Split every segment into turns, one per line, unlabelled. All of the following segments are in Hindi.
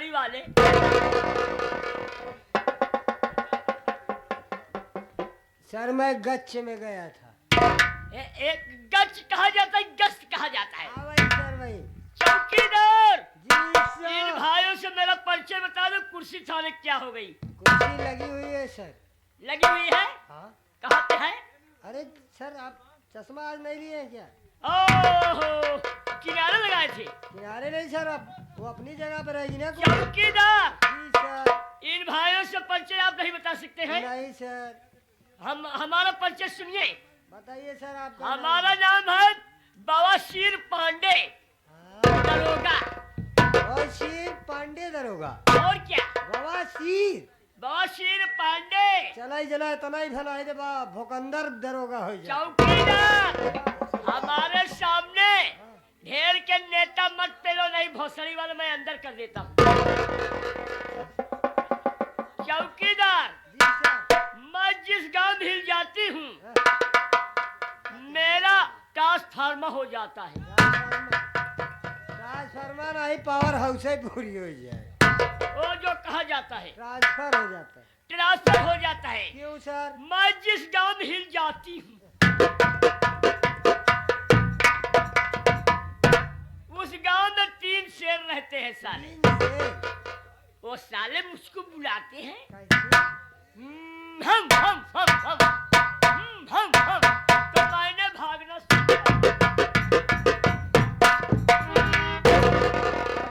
भोसड़ी वाले।
सर मैं गच्छ में गया था।
एक गच कहा जाता है, गश्त कहा जाता है।
हाँ भाई सर भाई।
चौकीदार
जी
इन
सर।
भाइयों से मेरा परिचय बता दो, कुर्सी थाने क्या हो गई?
कुर्सी लगी हुई है सर।
लगी हुई है?
हाँ।
कहाँ पे है?
अरे सर आप चश्मा आज नहीं लिए हैं क्या?
ओहो, किनारे लगाए थे।
किनारे नहीं सर, अब वो अपनी जगह पर रहेगी ना।
चौकीदार
जी सर।
इन भाइयों से परिचय आप नहीं बता सकते हैं?
नहीं सर।
हमारा परिचय सुनिए।
बताइए सर आपका
हमारा नाम है बवासीर पांडे
हाँ।
दरोगा।
बवासीर पांडे दरोगा।
और क्या?
बवासीर
बवासीर पांडे।
चलाई जला तना ही भलाई दे बा भोकंदर दरोगा हो जाए।
चौकीदार हमारे सामने ढेर के नेता मत पेलो, नहीं भोसड़ी वाले मैं अंदर कर देता हूँ। चौकीदार
जी सर।
मैं जिस गांव में हिल जाती हूँ मेरा ट्रांसफार्मर हो जाता है।
ट्रांसफार्मर नहीं, पावर हाउस ही पूरी हो जाए।
वो जो कहा जाता है
ट्रांसफर हो जाता है।
ट्रांसफर हो जाता है।
क्यों सर?
मैं जिस गांव में हिल जाती हूँ उस गांव में 3 शेर रहते हैं साले। वो साले मुझको बुलाते हैं, हम तो मैंने भागना सीखा।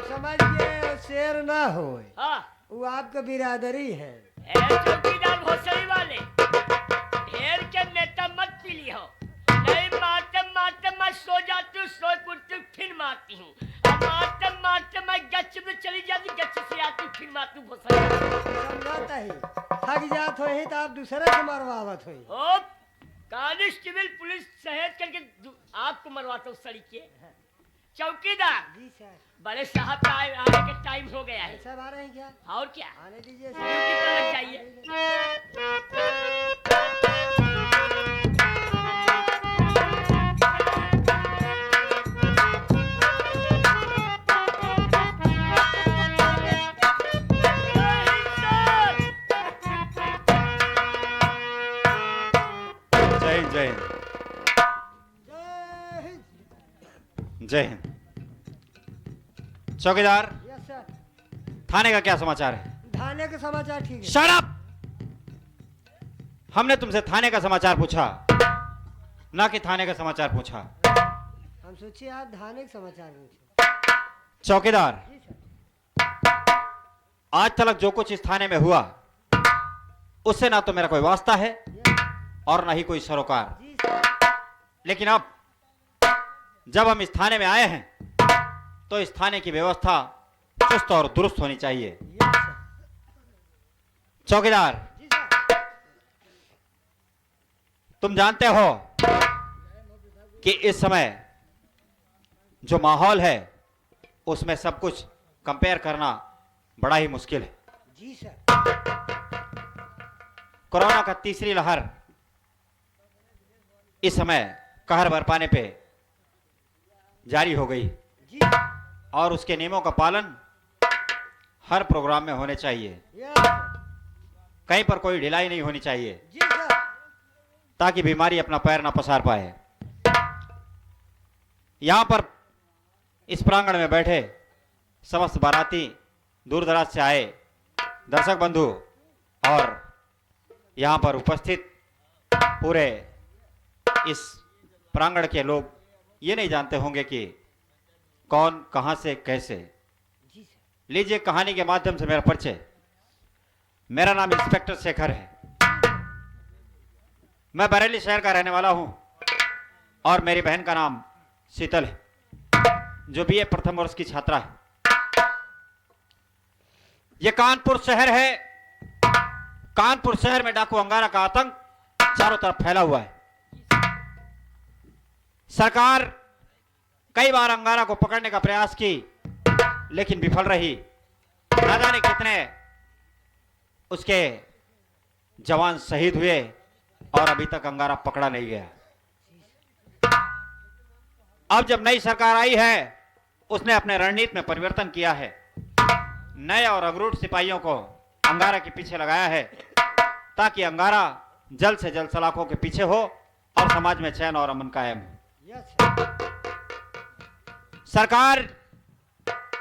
समझ गए, शेर ना हो
हाँ,
वो आपका बिरादरी है।
चौकीदार भोसड़ी वाले ढेर के नेता मत पी ली हो, नहीं मारते मारते मैं सो जाती हूँ, सो उठती फिर मारती हूँ, मारते मारते मैं गच्छ में चली जाती, गच्छ से आती फिर मारती हूँ भोसड़ी।
समझाता ही थक जात हो ही तो आप दूसरे से मरवावत हो।
ओ कांस्टेबल पुलिस शहर करके आपको मरवाता हूँ सड़ी के। चौकीदार
जी सर।
बड़े साहब का आने के टाइम हो गया है।
सब आ रहे हैं क्या?
और क्या,
आने दीजिए
ड्यूटी पर लग जाइए।
जय हिंद।
जय हिंद।
जय हिंद। चौकीदार
यस सर।
थाने का क्या समाचार है?
थाने के समाचार ठीक है।
Shut up! हमने तुमसे थाने का समाचार पूछा, ना कि थाने का समाचार पूछा।
हम सोचिए आप थाने के समाचार पूछे।
चौकीदार
जी सर।
आज तक जो कुछ इस थाने में हुआ उससे ना तो मेरा कोई वास्ता है और ना ही कोई सरोकार।
जी सर।
लेकिन अब जब हम इस थाने में आए हैं तो इस थाने की व्यवस्था चुस्त और दुरुस्त होनी चाहिए।
Yes sir.
चौकीदार
जी सर।
तुम जानते हो कि इस समय जो माहौल है उसमें सब कुछ कंपेयर करना बड़ा ही मुश्किल है।
जी सर।
कोरोना का तीसरी लहर इस समय कहर बरपाने पे जारी हो गई
जी।
और उसके नियमों का पालन हर प्रोग्राम में होने चाहिए।
Yes sir.
कहीं पर कोई ढिलाई नहीं होनी चाहिए
जी सर।
ताकि बीमारी अपना पैर ना पसार पाए। यहां पर इस प्रांगण में बैठे समस्त बाराती, दूर दराज से आए दर्शक बंधु और यहां पर उपस्थित पूरे इस प्रांगण के लोग ये नहीं जानते होंगे कि कौन कहां से कैसे।
जी सर।
लीजिए कहानी के माध्यम से मेरा परिचय। मेरा नाम इंस्पेक्टर शेखर है। मैं बरेली शहर का रहने वाला हूं और मेरी बहन का नाम शीतल है जो बीए प्रथम वर्ष की छात्रा है। यह कानपुर शहर है। कानपुर शहर में डाकू अंगारा का आतंक चारों तरफ फैला हुआ है। सरकार कई बार अंगारा को पकड़ने का प्रयास की लेकिन विफल रही। ना जाने कितने उसके जवान शहीद हुए और अभी तक अंगारा पकड़ा नहीं गया। अब जब नई सरकार आई है उसने अपने रणनीति में परिवर्तन किया है। नए और अगरूट सिपाहियों को अंगारा के पीछे लगाया है, ताकि अंगारा जल्द से जल्द सलाखों के पीछे हो और समाज में चैन और अमन कायम हो।
Yes sir.
सरकार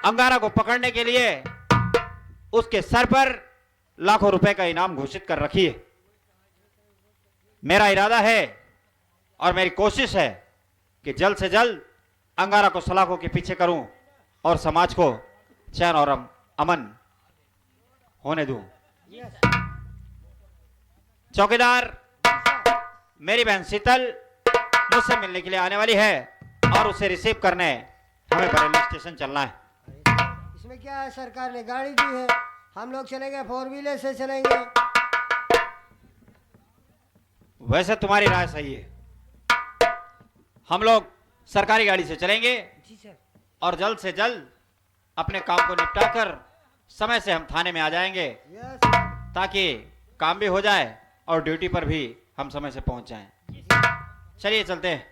अंगारा को पकड़ने के लिए उसके सर पर लाखों रुपए का इनाम घोषित कर रखी है। मेरा इरादा है और मेरी कोशिश है कि जल्द से जल्द अंगारा को सलाखों के पीछे करूं और समाज को चैन और अमन होने दूं।
यस
चौकीदार, मेरी बहन शीतल मुझसे मिलने के लिए आने वाली है और उसे रिसीव करने हमें बरेली स्टेशन चलना है।
इसमें क्या है, सरकार ने गाड़ी दी है, हम लोग चलेंगे 4 व्हीलर से चलेंगे।
वैसे तुम्हारी राय सही है, हम लोग सरकारी गाड़ी से चलेंगे
जी सर।
और जल्द से जल्द अपने काम को निपटा कर समय से हम थाने में आ जाएंगे,
यस सर।
ताकि काम भी हो जाए और ड्यूटी पर भी हम समय से पहुंच जाएं। चलिए चलते हैं।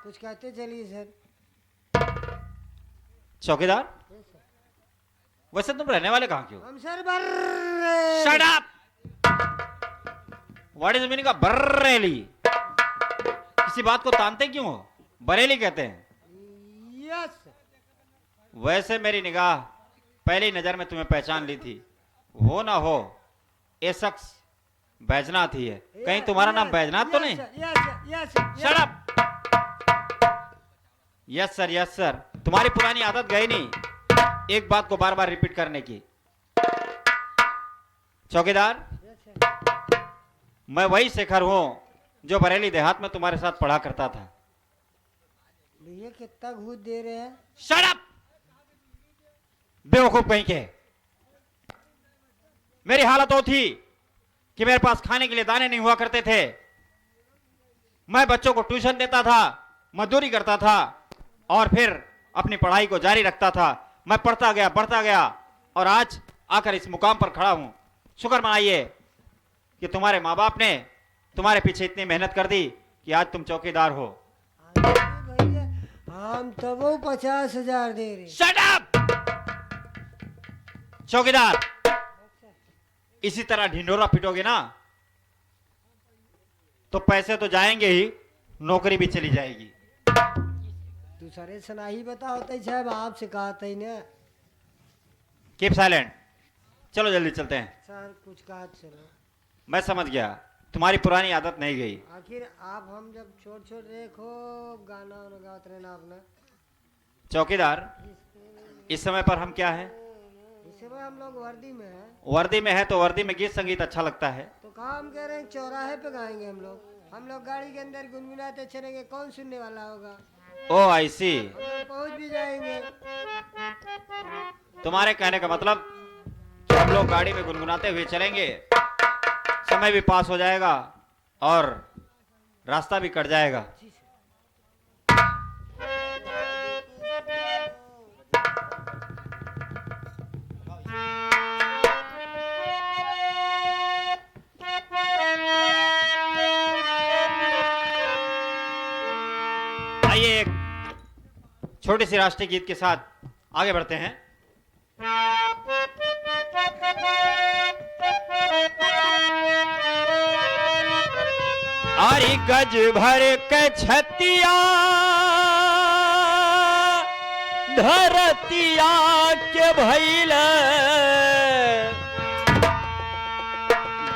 कुछ कहते चलिए सर।
चौकीदार,
यस सर।
वैसे तुम रहने वाले कहाँ के हो?
हम सर बर्रे।
Shut up! What is the meaning of Bareilly? किसी बात को तानते क्यों हो? बरेली कहते हैं।
Yes sir.
वैसे मेरी निगाह पहली नजर में तुम्हें पहचान ली थी, हो ना हो ये शख्स बैजनाथ ही है। कहीं तुम्हारा नाम बैजनाथ तो नहीं?
Yes sir, yes sir.
Shut up! Yes sir, yes sir. तुम्हारी पुरानी आदत गई नहीं एक बात को बार बार रिपीट करने की। चौकीदार,
यस सर।
मैं वही शेखर हूं जो बरेली देहात में तुम्हारे साथ पढ़ा करता था।
भैया कितना घूस दे रहे हैं?
Shut up! बेवकूफ कहीं के। मेरी हालत वो थी कि मेरे पास खाने के लिए दाने नहीं हुआ करते थे। मैं बच्चों को ट्यूशन देता था, मजदूरी करता था और फिर अपनी पढ़ाई को जारी रखता था। मैं पढ़ता गया, बढ़ता गया और आज आकर इस मुकाम पर खड़ा हूं। शुक्र मनाइए कि तुम्हारे माँ बाप ने तुम्हारे पीछे इतनी मेहनत कर दी कि आज तुम चौकीदार हो।
अरे भैया हम तो वो 50,000 दे रहे।
Shut up! चौकीदार, इसी तरह ढिंडोरा पिटोगे ना तो पैसे तो जाएंगे ही, नौकरी भी चली जाएगी।
दूसरे सुना ही बता होता ही साहब, आपसे कहा था ही ना
कीप साइलेंट। चलो जल्दी चलते हैं।
सर। कुछ कहा चलो।
मैं समझ गया तुम्हारी पुरानी आदत नहीं गई।
आखिर आप हम जब छोट छोट देखो गाना वाना गाते रहना अपना।
चौकीदार, इस समय पर हम क्या हैं?
इस समय हम लोग वर्दी में हैं।
वर्दी में है तो वर्दी में गीत संगीत अच्छा लगता है।
तो कहा हम कह रहे हैं चौराहे पे गाएंगे हम लोग। हम लोग गाड़ी के अंदर गुनगुनाते चलेंगे, कौन सुनने वाला होगा?
ओ आई सी।
पहुंच भी जाएंगे।
तुम्हारे कहने का मतलब कि हम लोग गाड़ी में गुनगुनाते हुए चलेंगे, समय भी पास हो जाएगा और रास्ता भी कट जाएगा। आइए एक छोटी सी राष्ट्रीय गीत के साथ आगे बढ़ते हैं। आरी गज भर के छतिया धरतिया के भैल,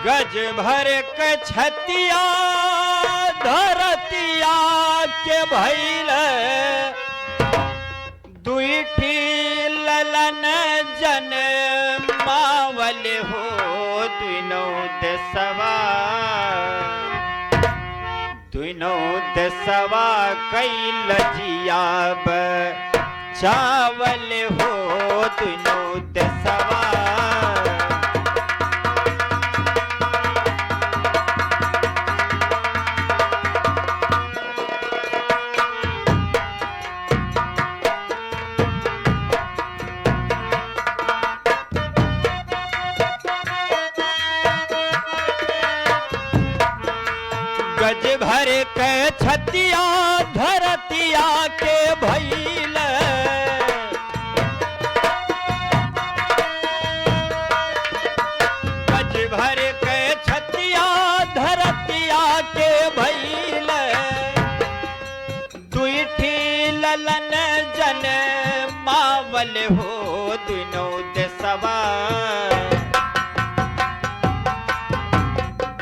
गज भर के छतिया धरतिया के भैल, दुईठी ललन जन मावल हो दुनो देसवा, दुनो देसवा कैल जियाब चावल हो दुनो देसवा। गज भर के छतिया धरतिया के भैल, चावल हो दुनो देशवा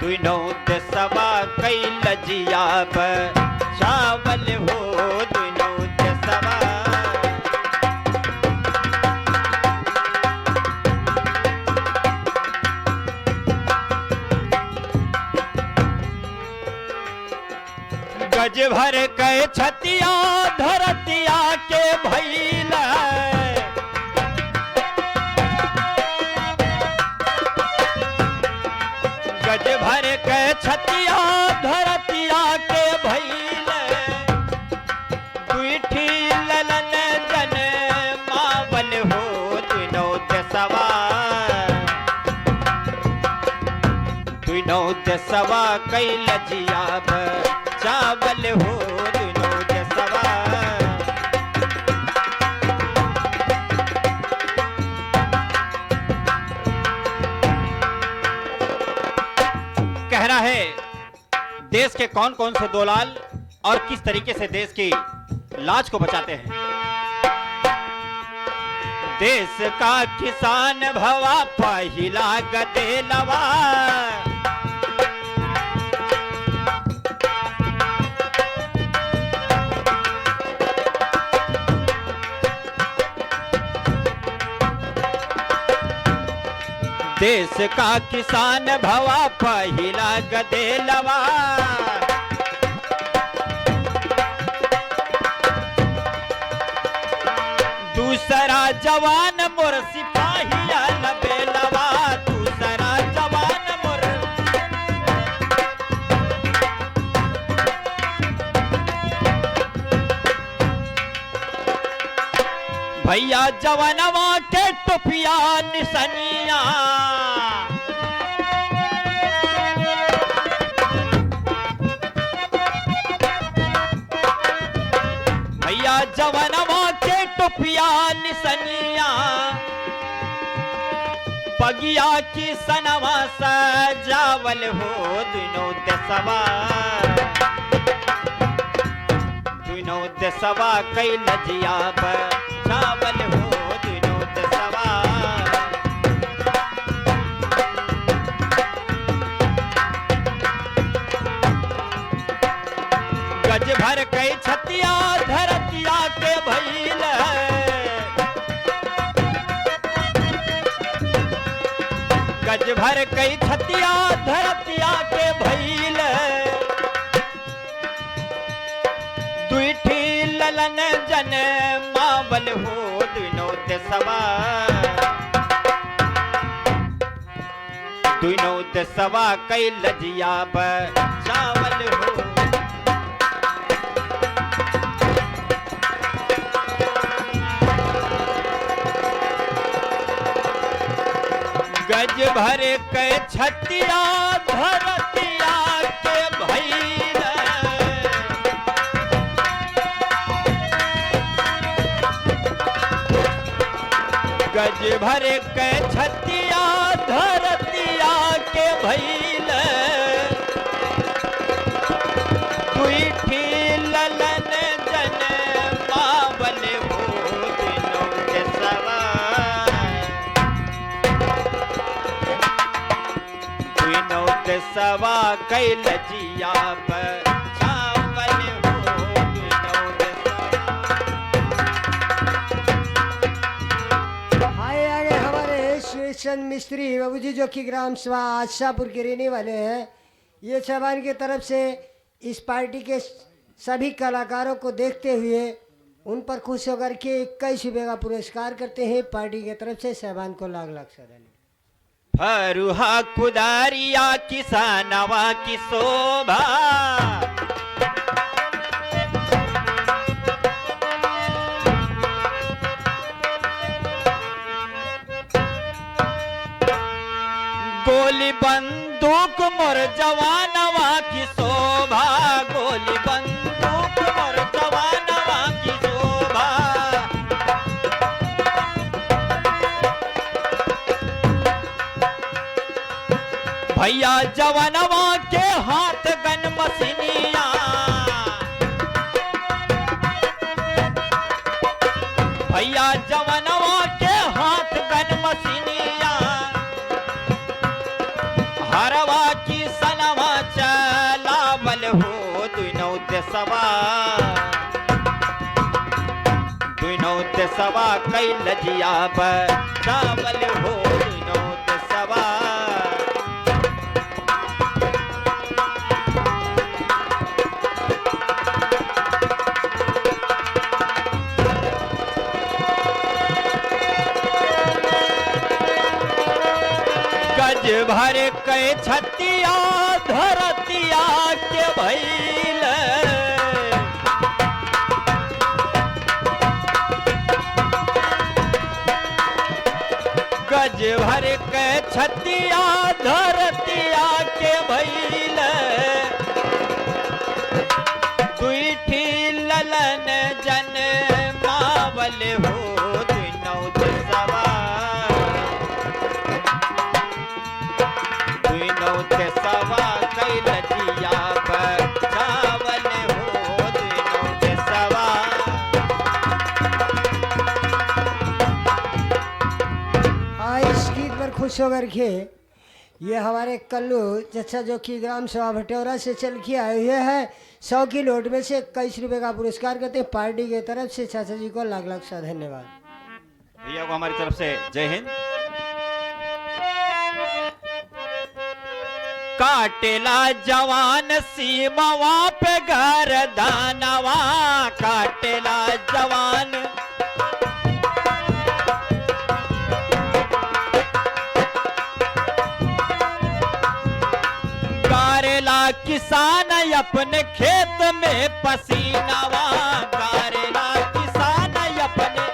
दुनो देशवा कैल जियाब चावल हो दुनो देशवा गज भर के छतिया धरतिया के भैल गज भर के छतिया धरतिया के भैल दुईठी ललन जन मावल हो दुनो देशवा दुनो देशवा कैल जियाब चावल हो दुनो देशवा कहना है देश के कौन कौन से दोलाल और किस तरीके से देश की लाज को बचाते हैं। देश का किसान भवा पहिला गदेलवा देश का किसान भवा पहिला गदेलवा दूसरा जवान मोर सिपाहिया लबेलवा दूसरा जवान मोर भैया जवानवा के टोपिया निसनिया भैया जवानवा के टोपिया निसनिया पगिया की सनवा सजावल हो दुनो देशवा दुनो देशवा कैल जियाब चावल हो दुनो देशवा गज भर के छतिया धरतिया के भैल गज भर के छतिया धरतिया के भैल दुईठी ललन जन मावल हो दुनो देशवा दुनो देशवा कैल जियाब चावल हो गज भर के छतिया धरतिया के भैल गज भर के छतिया धरतिया के भैल दुईठी ललन जन मावल हो दुनो देशवा दुनो देशवा कैल जियाब चावल हो दुनो देशवा।
आए आगे हमारे श्री चंद मिस्त्री बाबू जी जो कि ग्राम सभा आशापुर के रहने वाले हैं। ये साहबान की तरफ से इस पार्टी के सभी कलाकारों को देखते हुए उन पर खुश होकर के 21 रुपये का पुरस्कार करते हैं। पार्टी की तरफ से साहबान को लाख लाख सराहना।
फरुहा कुदारिया किसानवा की शोभा गोली बंदूक मोर जवानवा की शोभा गोली बंदूक मोर जवानवा की शोभा भैया जवानवा के हाथ गन मसीनिया भैया जवनवा के हाथ गन मसीनिया हरवा की सनवा चलावल हो दुनौ देशवा कैल जिया बचावल हो दुनौ देशवा गज भर के छतिया धरतिया के भइल गज भर के छतिया धरतिया के भइल दुईठी ललन जन मावल हो दुनौ देशवा दुनौ देशवा कैल जिया बचावल हो दुनौ देशवा
इस गीत पर खुश होकर के ये हमारे कल्लू चचा जो कि ग्राम सभा भटौरा से चल के आए हुए हैं 100 की नोट में से 21 रुपए का पुरस्कार करते हैं पार्टी की तरफ से। चाचा जी को लाख लाख सा धन्यवाद।
भैया को हमारी तरफ से जय हिंद। काटेला जवान सीमावा पे घर दानवा काटेला जवान गारेला किसान अपने खेत में पसीनावा गारेला किसान अपने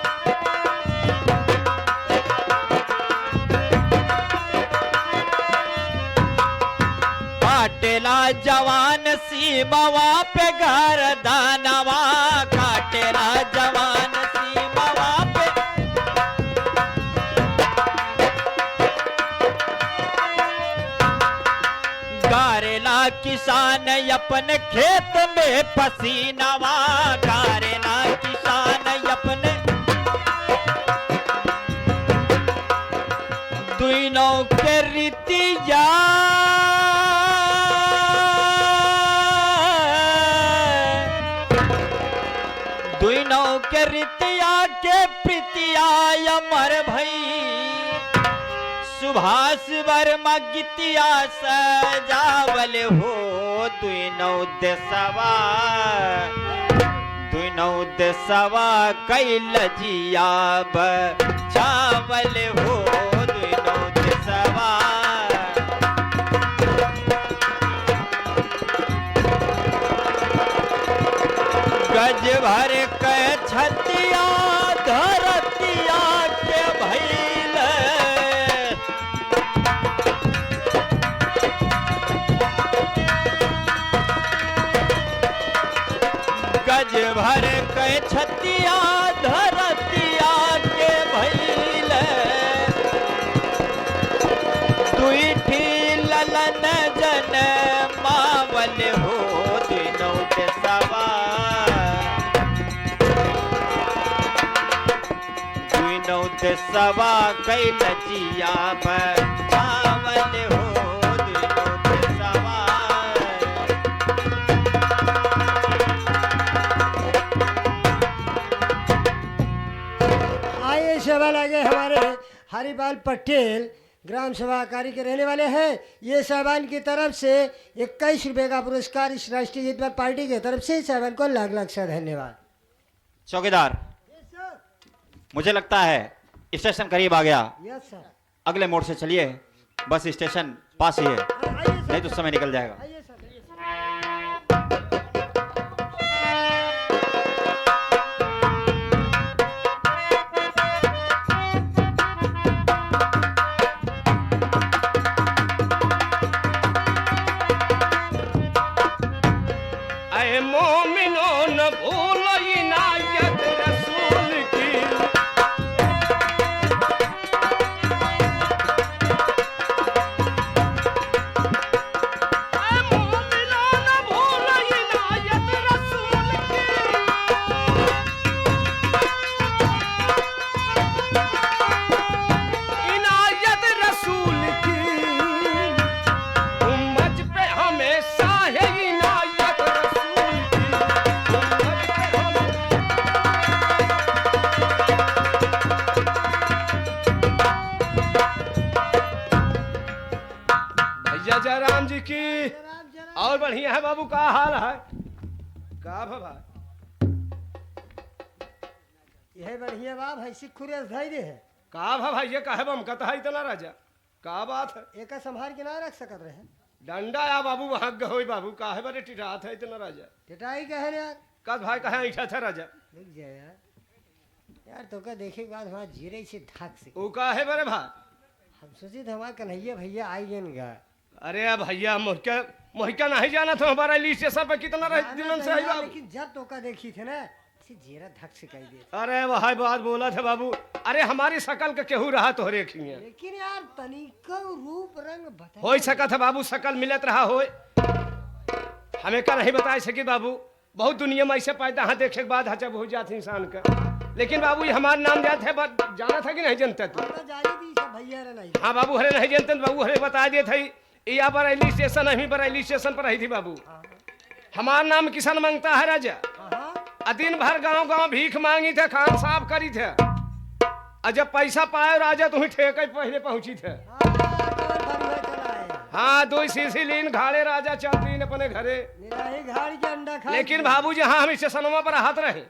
काटेला जवान सीमावा पे घर दानवा काटेला जवान सीमावा पे गारेला किसान अपन खेत में पसीनावा गारेला किसान अपने दुनों के रीतिया दुनों के रीतिया के प्रीतिया अमर भई सुभाष वर्मा गीतिया सजावल हो दुनौ देशवा कैल जिया बचावल हो दुनौ देशवा गज भर के छतिया धरतिया के भइल गज भर के छतिया धरतिया के भइल दुईठी ललन जन मावल हो दुनौ देशवा दुनौ देशवा कैल जिया बचावल हो दुनौ देशवा
आइए सवाल आगे हमारे हरिपाल पटेल ग्राम सभा कार्य के रहने वाले हैं। ये साहबान की तरफ से 21 रुपए का पुरस्कार इस राष्ट्रीय जीत पर पार्टी की तरफ से साहबान को लाख लाख सा धन्यवाद।
चौकीदार मुझे लगता है स्टेशन करीब आ गया।
Yes sir.
अगले मोड़ से चलिए बस स्टेशन पास ही है
आइए
नहीं तो समय निकल जाएगा।
आइए सर।
अरे मोमिनो न भूलो इनायत रसूल की अरे
बढ़िया है बाबू, का हाल है? का भाई?
यह बढ़िया बाप है, सिखुरे धैर्य है।
का भाई ये काहे बम कता है इतना राजा? का बात है?
एक संभाल के ना रख सकत रहे।
डंडा या बाबू वहां गहोई बाबू, काहे बड़े टिटात है इतना राजा?
टिटाई कहे रे यार,
का भाई कहे ऐठा था राजा?
रुक जा यार। यार तो का देखे के बाद वहाँ जीरे से धाक से
वो काहे बड़े भाई?
हम सोचे थे हमारे कन्हैया भैया आई गए गा।
अरे भैया मोहिका नहीं जाना था हमारा रेलवे स्टेशन पे कितना रह दिनों से आई बाबू।
लेकिन जब तो का देखी थे ना जीरा धक से कही दे।
अरे वही बात बोला था बाबू। अरे हमारी शकल का केहू रहा तो रेखिए,
लेकिन यार तनिका रूप रंग बता
हो सका था बाबू, शकल मिलत रहा हो। हमें का नहीं बता सके बाबू, बहुत दुनिया में ऐसे पैदा हाँ देखे के बाद हचा हो जाते इंसान का। लेकिन बाबू ये हमारा नाम जात है, जाना था कि नहीं जानते तू?
भैया नहीं।
हाँ बाबू हरे नहीं जानते, बाबू हरे बता दिए थे। या बरेली स्टेशन अभी बरेली स्टेशन पर रही थी बाबू। हमारा नाम किसान मांगता है राजा। दिन भर गांव गांव भीख मांगी थे, खान साफ करी थे। और जब पैसा पाए राजा तुम्हें ठेके पहले पहुंची थे। हाँ 2 सीसी लीन घाड़े राजा चलती अपने घरे। लेकिन बाबू जी हाँ हम स्टेशनों पर हाथ रहे।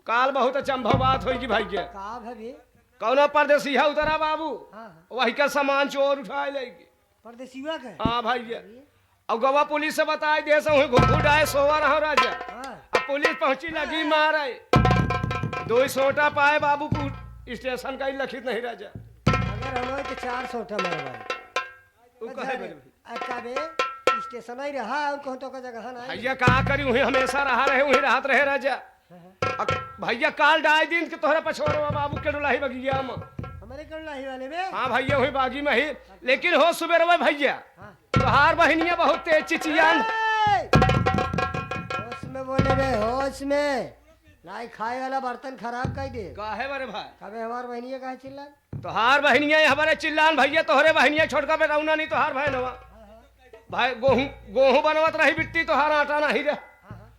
काल बहुत अचंभव बात होगी भाई के। कौन परदेसी है उतरा बाबू, वही का सामान चोर उठाए लेगी
परदेसीवा का।
हाँ भाई, और गवा पुलिस से बताए दे घुड़ाए सोवा रहा राजा। अब पुलिस पहुंची लगी मारे, 2 सोटा पाए बाबू, स्टेशन का ही लखित नहीं राजा।
अगर हम तो 4 सोटा मारवाए स्टेशन ही रहा और कौन तो का जगह ना।
भैया का करी वही हमेशा रहा रहे, वही राहत रहे राजा। भैया काल डाय दिन के तोहरा पछोरवा बाबू के डुलाही बगिया में,
हमारे डुलाही वाले में।
हाँ भैया वही बागी में ही। लेकिन हो सुबह भैया तोहार बहनिया बहुत तेज चिचियान।
होश में बोले बे, होश में लाई खाए वाला बर्तन खराब कर दे।
काहे बरे भाई?
कबे हमार बहनिया काहे चिल्ला?
तोहार बहनिया हमारे चिल्लान भैया, तोहरे बहनिया छोटका पे रौना नहीं तोहार भाई नवा। भाई गेहूं बनवत रही बिट्टी, तोहार आटा नहीं रह।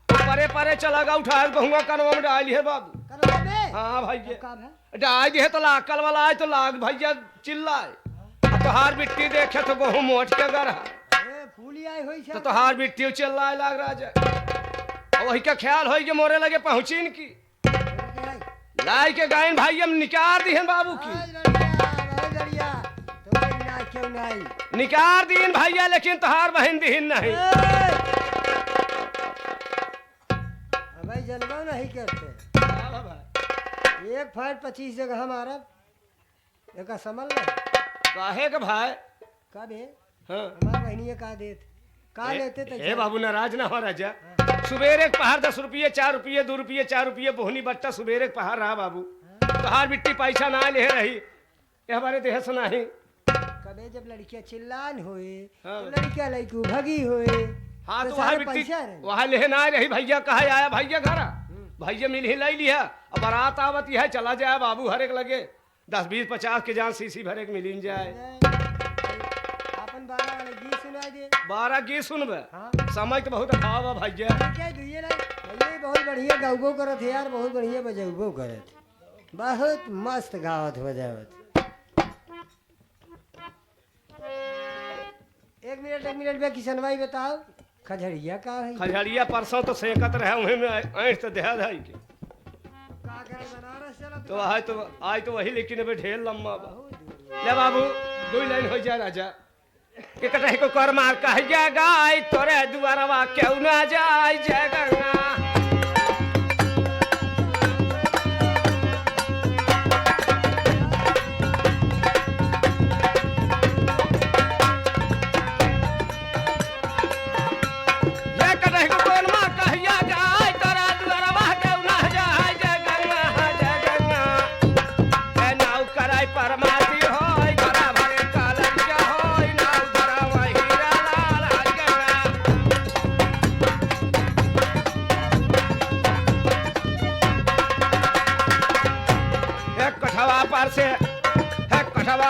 परे परे चला गा उठा गहुआ कनवा में डाली है बाबू। हाँ भैया डाल दी है तो लाकल वाला आए तो लाग भैया चिल्लाए। तोहार बिट्टी देखे तो गेहूं मोट के गर तो तोहार बिट्टी चिल्लाए लाग राजा। वही का ख्याल हो कि मोरे लगे पहुंचीन की लाई के गायन भाई हम निकार दी है बाबू की। निकार दीन भैया, लेकिन तोहार बहन दीन नहीं।
भाई जलवा नहीं करते। 1 फाइट 25 जगह हमारा एक समल
काहे के भाई?
का दे?
हाँ
हमार बहनिया का देत का लेते थे?
ए बाबू नाराज ना हो राजा। सुबेरे एक पहाड़ 10 रुपये 4 रुपये 2 रुपये 4 रुपये बोहनी बट्टा सुबेरे एक पहाड़ रहा बाबू। तोहार बिट्टी पैसा ना ले रही, ये हमारे देह से नहीं।
कबे जब लड़कियां चिल्लान होए तो लड़कियां लइकू भगी होए।
हाँ तो वहाँ बिट्टी वहाँ ले ना रही भैया। कहा आया भैया घर भैया मिल ही लाई लिया। अब बारात आवत है चला जाए बाबू, हर एक लगे 10 20 50 के जान सीसी भरे के मिल जाए।
अपन 12 वाले गीत सुना दे।
12 गीत सुनबे? समय तो बहुत अभाव है भैया।
क्या दुइये ना भैया बहुत बढ़िया गाउबो करत है यार, बहुत बढ़िया बजाउबो करत, बहुत मस्त गावत बजावत। 1 मिनट में किसनवाई बताओ खजड़िया का है?
खजड़िया परसों तो सेकत रहे उन्हें में ऐठ तो देहा धाई के
का करे बनारस चला
तो आज तो वही, लेकिन अबे ढेर लम्बा बा। ले बाबू 2 लाइन हो जाए राजा के कटही को कर मार कह जा गाय तोरे दुआरवा क्यों ना जाए जय गंगा। कठवा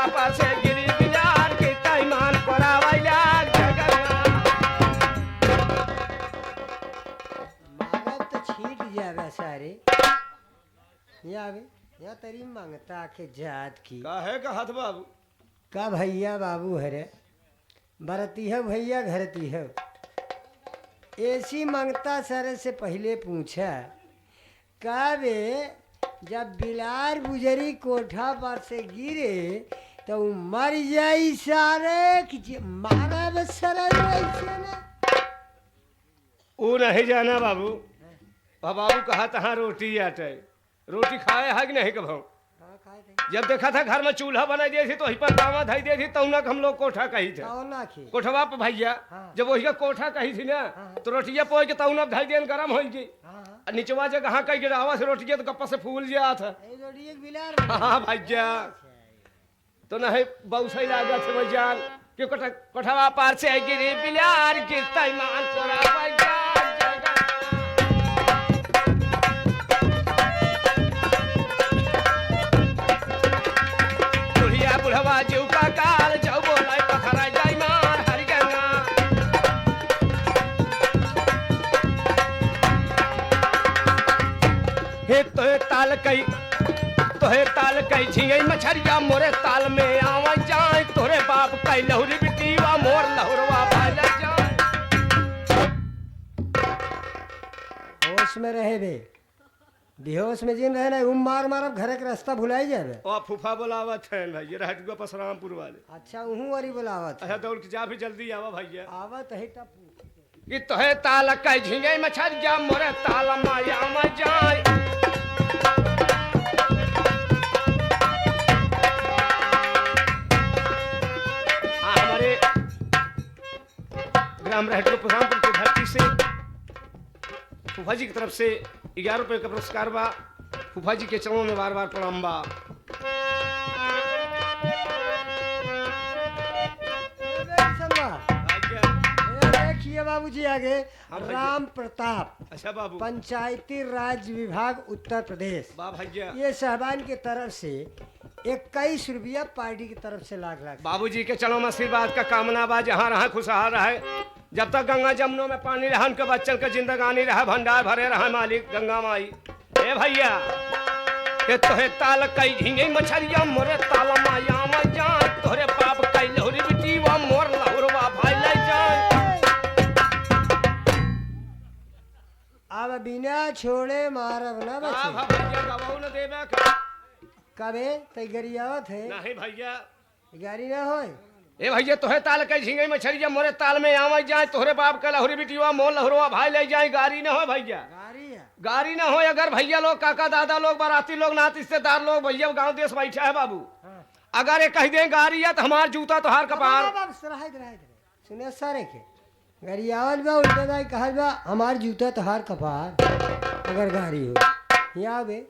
पर से गिरी बिजार के तैमान करावैला जगन्ना।
मारब तो छीट जावे सारे यावे या तरी मांगता के जात की।
काहे का हाथ बाबू?
का भैया बाबू हरे बरती है भैया घरती है ऐसी मंगता सर से पहले पूछा कबे जब बिलार गुजरी कोठा पर से गिरे तो उ मर जाई सारे कि मारा बस सर ऐसे ना
वो नहीं जाना बाबू। बाबू कहा तहाँ रोटी आटे रोटी खाए है कि नहीं कब हम जब देखा था घर में चूल्हा बनाई दी थी तो वही पर दावा धाई दी थी तौना हम लोग कोठा कही थे कोठवा पे भैया जब वही का कोठा कही थी ना तो रोटिया पोई के तौना धाई देन गरम हो गई निचवा जगह हाँ कही गिरावा से रोटिया तो गप्पा से फूल गया था। हाँ भैया तो नहीं बहुत सही लगा थे जान कि कोठवा पार से गिरी बिलार गिरता ईमान कोरा भैया बुढ़वा जीव का काल जाओ बोलाई पथरा जाई मार हरि गंगा हे तोहे ताल कई झिंगई मछरिया मोरे ताल में आवा जाए तोरे बाप कई लहुरी बिटीवा मोर लहुरवा भाल जाए।
होश में रहे बे बेहोश में जिन रहे ना उम मार मारब घरे के रास्ता भुलाई जाए।
ओ फूफा बुलावत है भाई रहटुआ परशुरामपुर वाले।
अच्छा उहू वाली बुलावत
अच्छा दौड़ के जा भी जल्दी आवा भैया
आवत है तब
कि तोहे ताल कई झिंगे मछरिया मोरे ताल माया में जाए हमारे ग्राम रहटुआ परशुरामपुर की धरती से फूफा जी की तरफ से 11 रुपए का पुरस्कार बा। फूफा जी के चरणों में बार बार प्रणाम बा।
देखिए बाबूजी आगे राम प्रताप
अच्छा बाबू
पंचायती राज विभाग उत्तर प्रदेश
भैया
ये साहबान की तरफ से 21 रुपया पार्टी की तरफ से लाख लाख
बाबूजी के चरणों में आशीर्वाद का कामना बा जहाँ रहा खुशहाल रहे जब तक गंगा जमुनों में पानी रहन के बच्चन के जिंदगानी रहा भंडार भरे रहा मालिक गंगा माई। ए भैया ये तोहे ताल कई झिंगे मछरिया मोरे ताल माया में जाए तोरे बाप कई लहुरी बिटीवा मोर लहुरवा भाई ले जाए।
अब बिना छोड़े मारब ना बच्चे
भैया गवाऊ न देबे
कबे तै गरियावत है
नहीं भैया
गाड़ी ना होए।
ए भैया तोहे ताल कई झिंगे मछरिया मोरे ताल में आवे जाए तोरे बाप का लहुरी बिटिया मोर लहुरवा भाई ले जाए गाड़ी ना हो भैया गाड़ी ना हो अगर भैया लोग काका दादा लोग बाराती लोग नात रिश्तेदार लोग भैया गांव देश बैठा है बाबू अगर ये कह दे गाड़ी है तो हमार जूता तोहार कपार
सुने सारे के गरियावत बा उल्टा दाई कहल बा हमार जूता तोहार कपार अगर गाड़ी हो यहाँ बे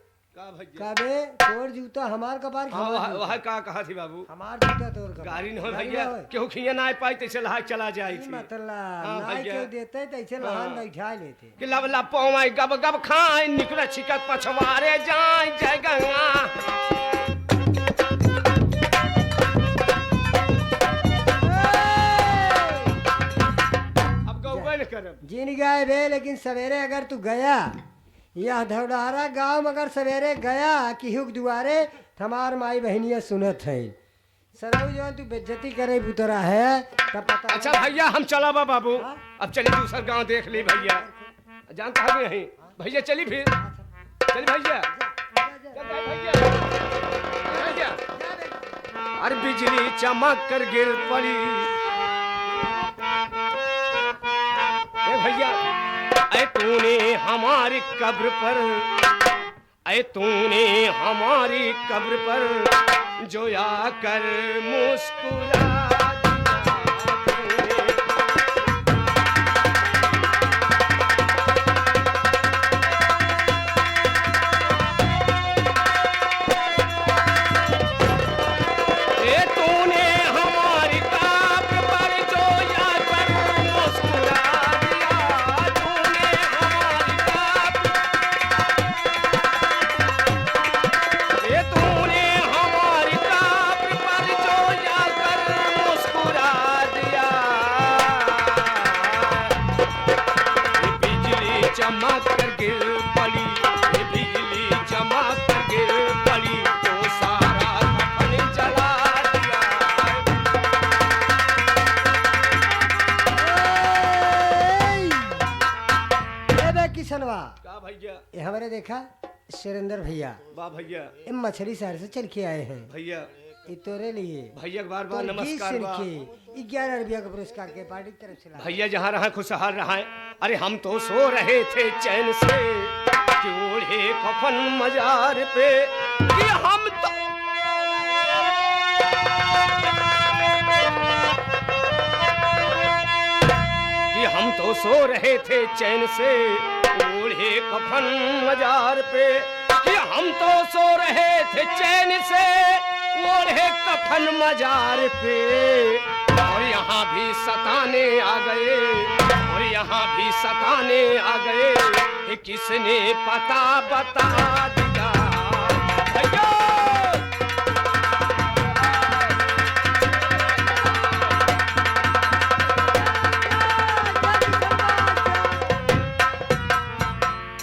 कबे तोर जूता हमार कपार
वह का कहा थी बाबू
हमार जूता तोर कपार
गाड़ी न हो भैया केहू खिया ना पाई तैसे लहा चला जाई थी
मतलब नाई के देते तैसे लहान बैठा लेते
कि लब लब पौवाई गब गब खाए निकले छिकत पछवारे जाए जय गंगा अब गौवा न करब
जिन गए बे लेकिन सवेरे अगर तू गया यह धौड़ारा गांव मगर सवेरे गया कि हुक दुआरे हमार माई बहनिया सुनत है सरऊ जो तू बेइज्जती करे पुतरा है तब पता।
अच्छा भैया हम चला बा बाबू अब चली दूसरा गांव देख ली भैया जानता है नहीं भैया चली फिर चली भैया भैया अरे बिजली चमक कर गिर पड़ी भैया ऐ तूने हमारी कब्र पर ऐ तूने हमारी कब्र पर जो आकर मुस्कुरा
ये हमारे देखा सुरेंद्र भैया
वाह भैया
ये मछली शहर से चल के आए हैं,
भैया
ये तोरे लिए
भैया बार बार
तो गीत
नमस्कार
सुन
बा।
के 11 रुपया का पुरस्कार के पार्टी की तरफ से ला।
भैया जहाँ रहा खुशहाल रहा है। अरे हम तो सो रहे थे चैन से कि ओढ़े कफन मजार पे कि हम तो सो रहे थे चैन से ओढ़े कफन मजार पे कि हम तो सो रहे थे चैन से ओढ़े कफन मजार पे और यहाँ भी सताने आ गए और यहाँ भी सताने आ गए कि किसने पता बता दिया भैया।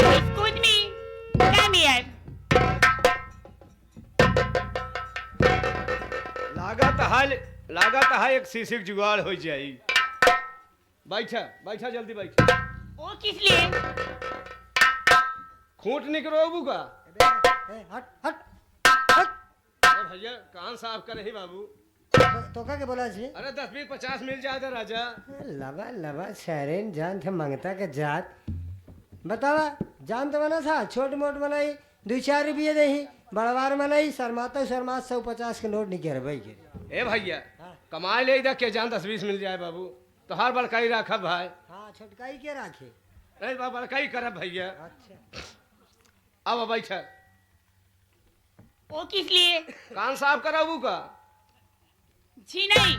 Excuse me. Come here.
लागत है एक शीशी जुगाड़ हो जाई। बैठा बैठा जल्दी बैठा।
वो किस लिए?
खूंट निकरोबू का
हट हट हट
अरे भैया कान साफ करे ही बाबू।
तो का के बोला जी?
अरे 10 20 50 मिल जाए तो राजा।
लबा लबा शहरेन जान थे मंगता के जात बतावा जान तो बना था छोट मोट बनाई 2-4 रुपये दही बड़वार बनाई शर्माता 150 के नोट निकल भाई के।
ए भैया कमाए ले इधर के जान 10 20 मिल जाए बाबू तो हर बड़काई रखब भाई।
हाँ छोटकाई के राखे।
नहीं बा बड़काई करब भैया।
अच्छा
अब बैठा
वो किस लिए?
कान साफ कराबू का
जी नहीं।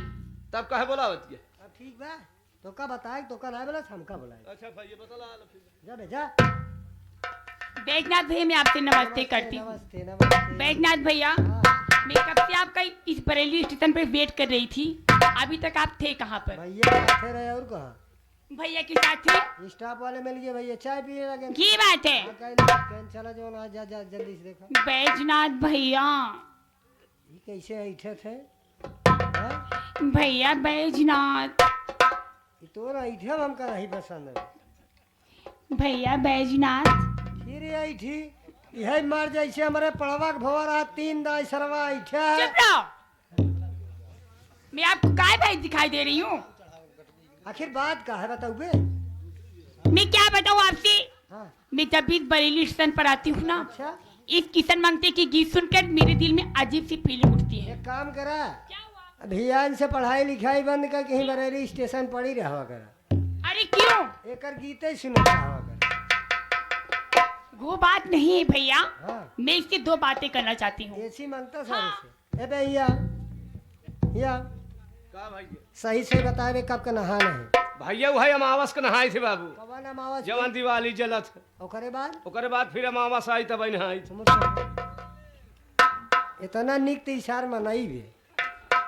तब कहे बोला बतिया।
अब ठीक बा तो का बताए तो का ना बोला हमका बोला
अच्छा भैया बतला
जा बेजा।
बैजनाथ भैया मैं आपसे नमस्ते करती हूँ।
नमस्ते नमस्ते।
बैजनाथ भैया
हाँ,
मैं कब से आपका इस बरेली स्टेशन पे वेट कर रही थी, अभी तक आप थे कहाँ पर?
भैया साथे रहे और कहाँ
भैया के साथ थे?
स्टाफ वाले मिल गए भैया चाय पिए लगे।
ये बात है।
हाँ, कहीं चला जो ना जा जा जल्दी से देखा
बैजनाथ भैया
ये कैसे ऐठे थे हाँ?
भैया बैजनाथ
ये तो ऐठे हमका नहीं पसंद है।
भैया बैजनाथ
फिर ऐठी यही मार जैसे हमारे पड़वा के भवर रहा 3 दाई सरवा ऐठे है।
चुप रहो। मैं आपको काय भाई दिखाई दे रही हूँ?
आखिर बात का है बताओ बे।
मैं क्या बताऊँ आपसे?
हाँ
मैं जब भी बरेली स्टेशन पर आती हूँ ना,
अच्छा
इस किशन मंगते की गीत सुनकर मेरे दिल में अजीब सी फीलिंग उठती है।
एक काम करा
क्या हुआ?
अभियान से पढ़ाई लिखाई बंद कर कहीं बरेली स्टेशन पड़ी रहा करा
अरे क्यों?
एकर गीते सुनो रहा करा।
वो बात नहीं है भैया,
हाँ
मैं इससे 2 बातें करना चाहती हूँ।
ऐसी मांगता सारे से। ए भैया या
का भैया
सही से बताए बे कब का नहाना है?
भैया वही अमावस के नहाई थे बाबू
कब नमावा
जवन दिवाली जलत
ओकरे बाद
ओकरे बाद फिर अमावस आई तब नहाई।
इतना निक तिसार मनाई बे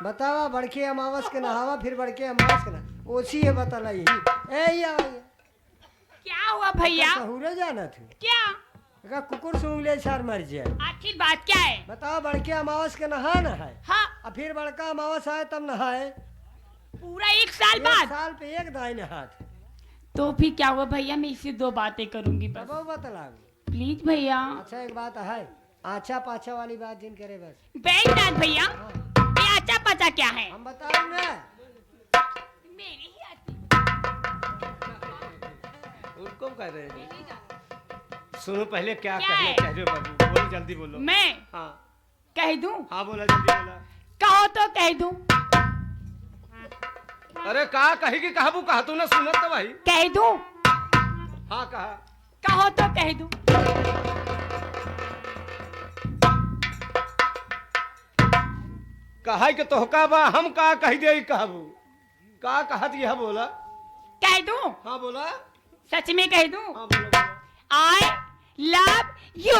बतावा बड़के अमावस के नहावा फिर बड़के अमावस के नहा ओसी है बतला यही ए या
क्या हुआ भैया?
कहूरे जाना थे
क्या
का कुकुर सूंघ ले सार मर जाए।
आखिर बात क्या है?
बताओ बड़के अमावस के नहाना है
हाँ,
और फिर बड़का अमावस आए तब नहाए।
पूरा 1 साल
एक
बाद।
साल पे एक दाई नहात
तो फिर क्या हुआ भैया, मैं इससे 2 बातें करूंगी बस।
तब बतला।
प्लीज भैया।
अच्छा एक बात है आचा पाछा वाली बात जिन करे बस
बैजनाथ भैया,
हाँ,
ये आचा पाचा क्या है?
हम बताओ ना
मेरी ही आती।
उनको कह रहे हैं सुनो पहले क्या
क्या
कहना
है?
चाह रहे हो बाबू बोलो जल्दी बोलो।
मैं
हाँ
कह दूं?
हाँ बोला जल्दी बोला।
कहो तो कह दूं?
अरे कहा कहेगी कहबू कहा तू ना सुनत तो भाई।
कह दूं?
हाँ कहा
कहो तो कह दूं?
कहा कि तोहका बा हम का कह दे कहबू का कहत यह बोला।
कह दूं?
हाँ बोला
सच में कह दूं?
हाँ बोला बोला।
I love you।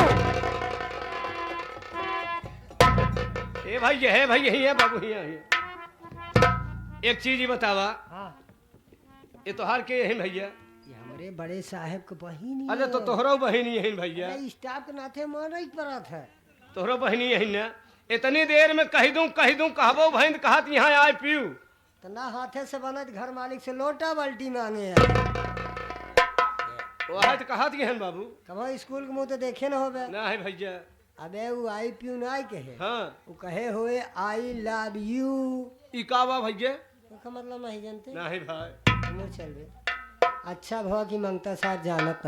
ए भाई ये है भाई यही है बाबू यही है। एक चीज ही बतावा
हाँ
ये तोहार के यही भैया।
ये हमरे बड़े साहब के बहिनी
अरे तो तोहरो बहिनी यही भैया
अरे स्टाफ के नाथे मन रही पड़ा था।
तोहरो बहिनी यही ना। इतनी देर में कह दूं कहबो बहन कहत यहाँ आए पीऊ।
तो ना हाथे से बनत घर मालिक से लोटा बाल्टी मांगे है।
वहाँ तो कहा दिए हैं बाबू
कहो स्कूल के मुंह तो देखे ना होबे।
ना है भैया
अबे वो आई प्यू ना कहे,
हाँ
वो कहे हुए आई लव यू।
ई का बा भैया
का मतलब नहीं जानते
ना है भाई
चल बे। अच्छा भवा की मंगता साथ जानत नहीं।